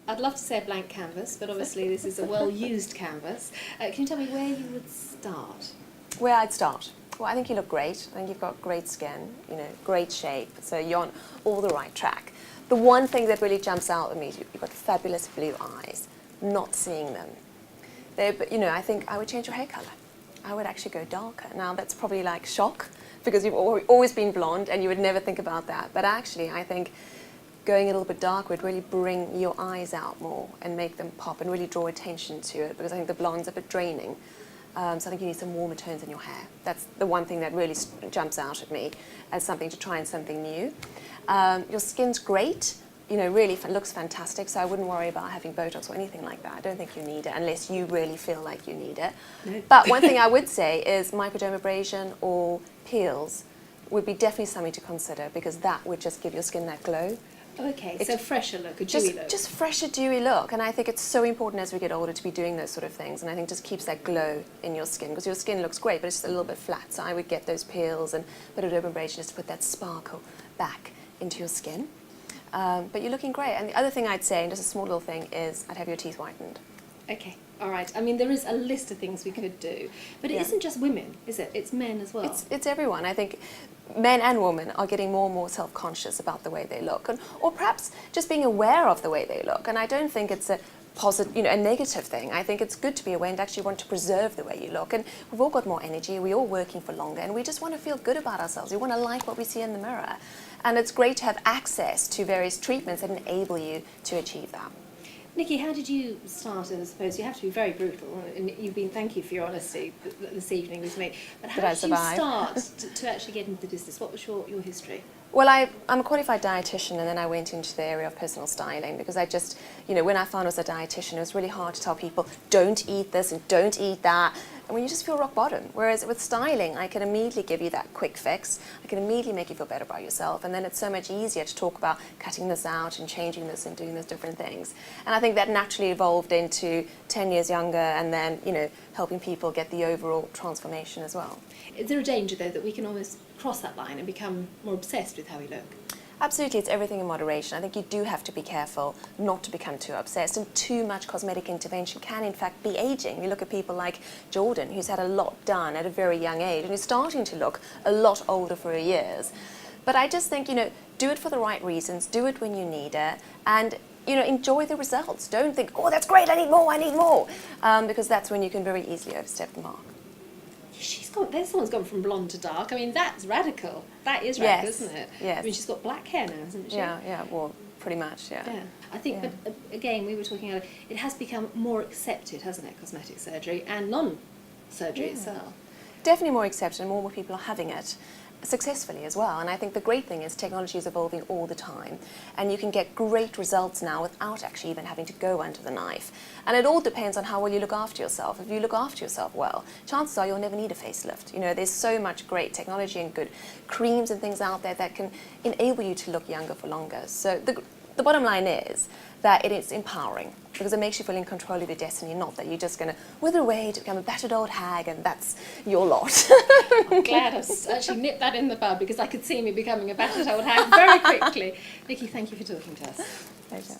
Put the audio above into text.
I'd love to say a blank canvas, but obviously this is a well-used canvas. Can you tell me where you would start? Where I'd start? Well, I think you look great. I think you've got great skin, you know, great shape. So you're on all the right track. The one thing that really jumps out at me is you've got fabulous blue eyes. Not seeing them. But you know, I think I would change your hair colour. I would actually go darker. Now that's probably like shock because you've always been blonde and you would never think about that. But actually, I think going a little bit dark would really bring your eyes out more and make them pop and really draw attention to it, because I think the blonde's a bit draining. So I think you need some warmer tones in your hair. That's the one thing that really jumps out at me as something to try and something new. Your skin's great, you know, really looks fantastic, so I wouldn't worry about having Botox or anything like that. I don't think you need it unless you really feel like you need it. No. But one thing I would say is microdermabrasion or peels would be definitely something to consider, because that would just give your skin that glow. Okay, so fresher look, a dewy look. Just fresher, dewy look, and I think it's so important as we get older to be doing those sort of things, and I think just keeps that glow in your skin, because your skin looks great, but it's just a little bit flat, so I would get those peels and a bit of dermabrasion just to put that sparkle back into your skin. But you're looking great, and the other thing I'd say, and just a small little thing, is I'd have your teeth whitened. Okay, all right. I mean, there is a list of things we could do, but it isn't just women, is it? It's men as well. It's everyone. I think men and women are getting more and more self-conscious about the way they look, or perhaps just being aware of the way they look. And I don't think it's a positive, you know, a negative thing. I think it's good to be aware and actually want to preserve the way you look. And we've all got more energy. We're all working for longer, and we just want to feel good about ourselves. We want to like what we see in the mirror, and it's great to have access to various treatments that enable you to achieve that. Nicky, how did you start? And I suppose you have to be very brutal, and thank you for your honesty this evening with me. But how did you start to actually get into the business? What was your history? Well, I'm a qualified dietitian, and then I went into the area of personal styling, because I just, you know, when I found I was a dietitian, it was really hard to tell people, don't eat this and don't eat that. And when you just feel rock bottom. Whereas with styling, I can immediately give you that quick fix. I can immediately make you feel better about yourself. And then it's so much easier to talk about cutting this out and changing this and doing those different things. And I think that naturally evolved into 10 years younger, and then, you know, helping people get the overall transformation as well. Is there a danger, though, that we can almost cross that line and become more obsessed with how we look? Absolutely, it's everything in moderation. I think you do have to be careful not to become too obsessed, and too much cosmetic intervention can in fact be aging. You look at people like Jordan, who's had a lot done at a very young age and is starting to look a lot older for her years. But I just think, you know, do it for the right reasons, do it when you need it, and you know, enjoy the results. Don't think, oh, that's great, I need more, because that's when you can very easily overstep the mark. Someone's gone from blonde to dark. I mean, that's radical. That is radical, yes. Isn't it? Yes. I mean, she's got black hair now, hasn't she? Yeah, well, pretty much, yeah. Yeah. I think, but again, we were talking earlier, it has become more accepted, hasn't it, cosmetic surgery and non-surgery itself? Definitely more accepted, and more people are having it successfully as well. And I think the great thing is technology is evolving all the time, and you can get great results now without actually even having to go under the knife. And it all depends on how well you look after yourself. If you look after yourself well, chances are you'll never need a facelift. You know, there's so much great technology and good creams and things out there that can enable you to look younger for longer. So the bottom line is that it is empowering, because it makes you feel in control of your destiny, not that you're just going to wither away to become a battered old hag and that's your lot. I'm glad I've actually nipped that in the bud, because I could see me becoming a battered old hag very quickly. Nicky, thank you for talking to us. Pleasure.